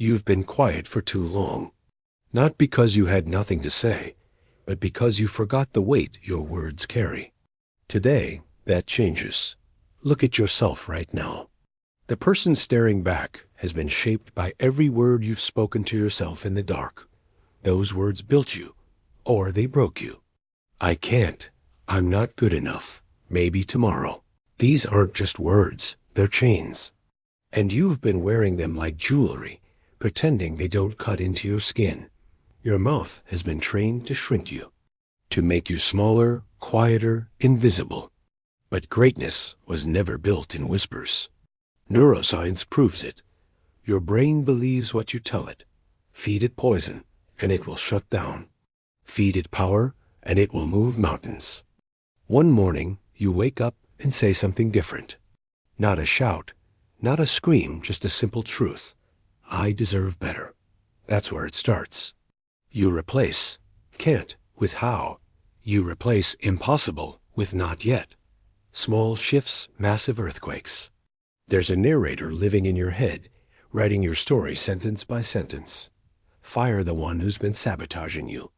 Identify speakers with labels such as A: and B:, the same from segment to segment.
A: You've been quiet for too long. Not because you had nothing to say, but because you forgot the weight your words carry. Today, that changes. Look at yourself right now. The person staring back has been shaped by every word you've spoken to yourself in the dark. Those words built you, or they broke you. I can't. I'm not good enough. Maybe tomorrow. These aren't just words, they're chains. And you've been wearing them like jewelry, pretending they don't cut into your skin. Your mouth has been trained to shrink you, to make you smaller, quieter, invisible. But greatness was never built in whispers. Neuroscience proves it. Your brain believes what you tell it. Feed it poison, and it will shut down. Feed it power, and it will move mountains. One morning, you wake up and say something different. Not a shout, not a scream, just a simple truth. I deserve better. That's where it starts. You replace can't with how. You replace impossible with not yet. Small shifts, massive earthquakes. There's a narrator living in your head, writing your story sentence by sentence. Fire the one who's been sabotaging you.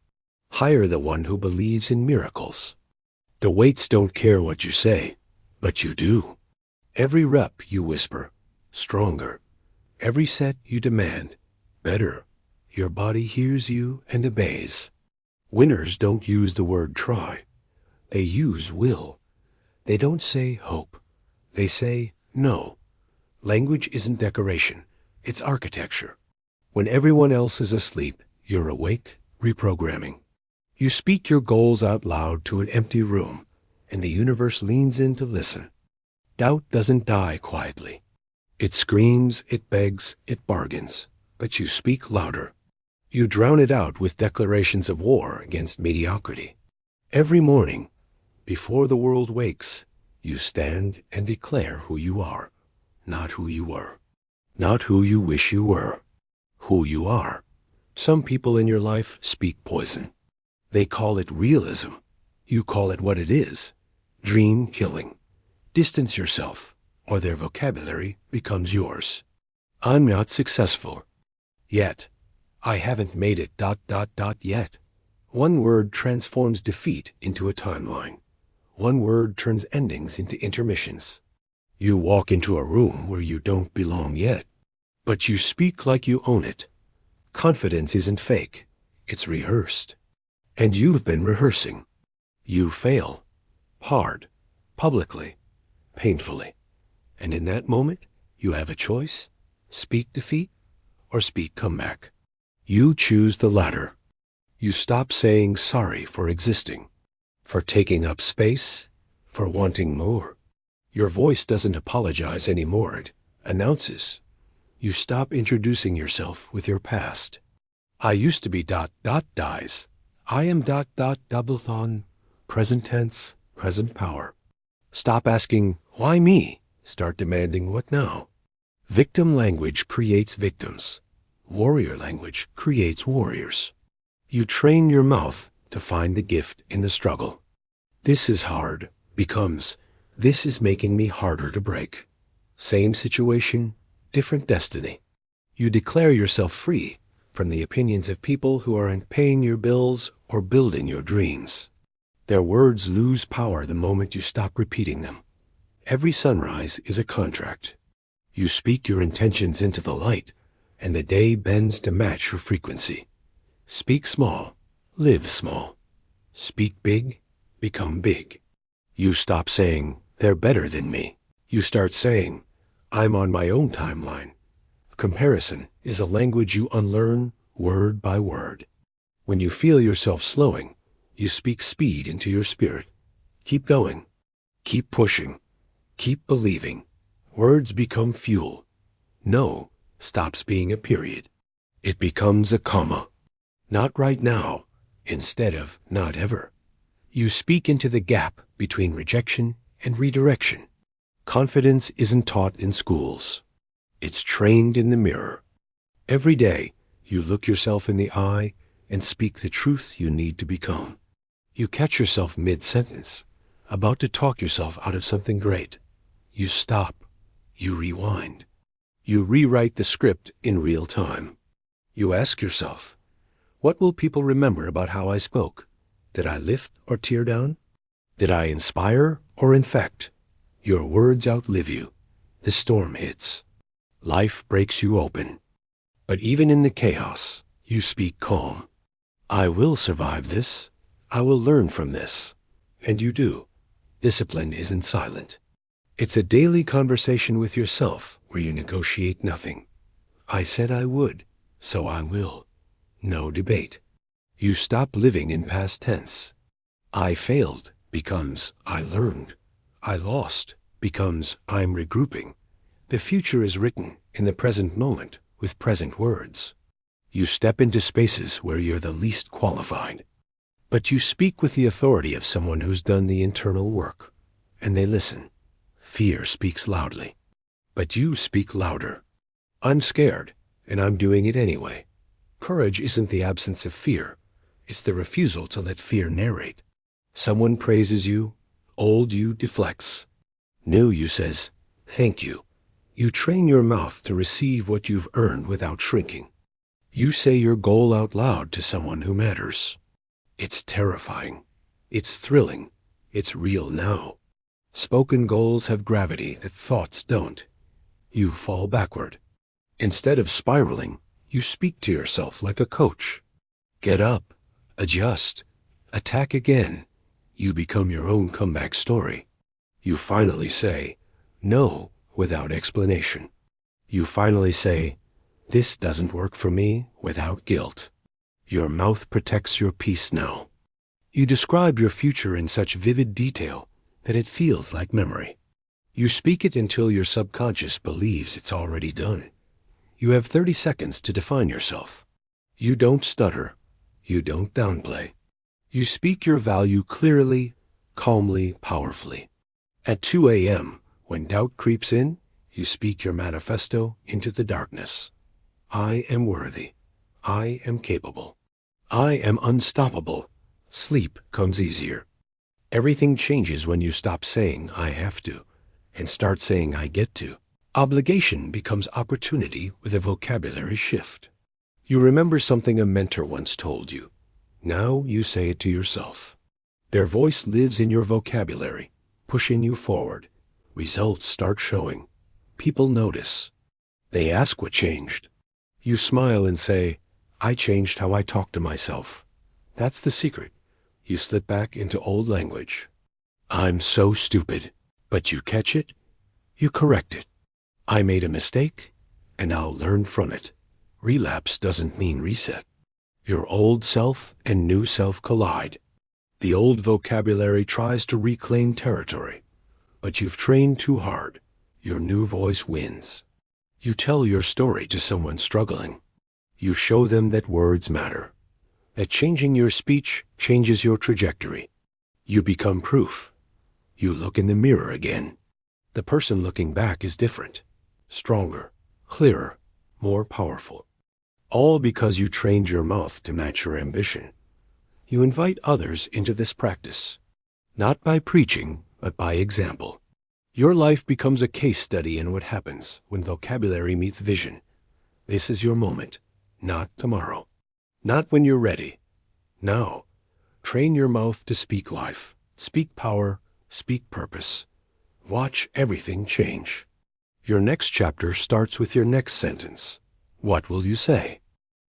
A: Hire the one who believes in miracles. The weights don't care what you say, but you do. Every rep you whisper, stronger. Every set you demand, better. Your body hears you and obeys. Winners don't use the word try. They use will. They don't say hope. They say no. Language isn't decoration. It's architecture. When everyone else is asleep, you're awake, reprogramming. You speak your goals out loud to an empty room, and the universe leans in to listen. Doubt doesn't die quietly. It screams, it begs, it bargains, but you speak louder. You drown it out with declarations of war against mediocrity. Every morning, before the world wakes, you stand and declare who you are, not who you were, not who you wish you were, who you are. Some people in your life speak poison. They call it realism. You call it what it is, dream killing. Distance yourself, or their vocabulary becomes yours. I'm not successful. Yet. I haven't made it ... yet. One word transforms defeat into a timeline. One word turns endings into intermissions. You walk into a room where you don't belong yet, but you speak like you own it. Confidence isn't fake, it's rehearsed. And you've been rehearsing. You fail. Hard. Publicly. Painfully. And in that moment, you have a choice. Speak defeat or speak comeback. You choose the latter. You stop saying sorry for existing, for taking up space, for wanting more. Your voice doesn't apologize anymore, it announces. You stop introducing yourself with your past. I used to be ... dies. I am ... double on, present tense, present power. Stop asking, why me? Start demanding, what now? Victim language creates victims. Warrior language creates warriors. You train your mouth to find the gift in the struggle. This is hard becomes, this is making me harder to break. Same situation, different destiny. You declare yourself free from the opinions of people who aren't paying your bills or building your dreams. Their words lose power the moment you stop repeating them. Every sunrise is a contract. You speak your intentions into the light, and the day bends to match your frequency. Speak small, live small. Speak big, become big. You stop saying, they're better than me. You start saying, I'm on my own timeline. Comparison is a language you unlearn word by word. When you feel yourself slowing, you speak speed into your spirit. Keep going. Keep pushing. Keep believing. Words become fuel. No stops being a period. It becomes a comma. Not right now, instead of not ever. You speak into the gap between rejection and redirection. Confidence isn't taught in schools. It's trained in the mirror. Every day, you look yourself in the eye and speak the truth you need to become. You catch yourself mid-sentence, about to talk yourself out of something great. You stop. You rewind. You rewrite the script in real time. You ask yourself, what will people remember about how I spoke? Did I lift or tear down? Did I inspire or infect? Your words outlive you. The storm hits. Life breaks you open. But even in the chaos, you speak calm. I will survive this. I will learn from this. And you do. Discipline isn't silent. It's a daily conversation with yourself where you negotiate nothing. I said I would, so I will. No debate. You stop living in past tense. I failed becomes I learned. I lost becomes I'm regrouping. The future is written in the present moment with present words. You step into spaces where you're the least qualified. But you speak with the authority of someone who's done the internal work, and they listen. Fear speaks loudly, but you speak louder. I'm scared, and I'm doing it anyway. Courage isn't the absence of fear. It's the refusal to let fear narrate. Someone praises you, old you deflects. New you says, thank you. You train your mouth to receive what you've earned without shrinking. You say your goal out loud to someone who matters. It's terrifying. It's thrilling. It's real now. Spoken goals have gravity that thoughts don't. You fall backward. Instead of spiraling, you speak to yourself like a coach. Get up, adjust, attack again. You become your own comeback story. You finally say, no, without explanation. You finally say, this doesn't work for me, without guilt. Your mouth protects your peace now. You describe your future in such vivid detail that it feels like memory. You speak it until your subconscious believes it's already done. You have 30 seconds to define yourself. You don't stutter. You don't downplay. You speak your value clearly, calmly, powerfully. At 2 a.m., when doubt creeps in, you speak your manifesto into the darkness. I am worthy. I am capable. I am unstoppable. Sleep comes easier. Everything changes when you stop saying, I have to, and start saying, I get to. Obligation becomes opportunity with a vocabulary shift. You remember something a mentor once told you. Now you say it to yourself. Their voice lives in your vocabulary, pushing you forward. Results start showing. People notice. They ask what changed. You smile and say, I changed how I talk to myself. That's the secret. You slip back into old language. I'm so stupid. But you catch it, you correct it. I made a mistake, and I'll learn from it. Relapse doesn't mean reset. Your old self and new self collide. The old vocabulary tries to reclaim territory, but you've trained too hard. Your new voice wins. You tell your story to someone struggling. You show them that words matter, that changing your speech changes your trajectory. You become proof. You look in the mirror again. The person looking back is different, stronger, clearer, more powerful. All because you trained your mouth to match your ambition. You invite others into this practice, not by preaching, but by example. Your life becomes a case study in what happens when vocabulary meets vision. This is your moment, not tomorrow. Not when you're ready. Now, train your mouth to speak life, speak power, speak purpose. Watch everything change. Your next chapter starts with your next sentence. What will you say?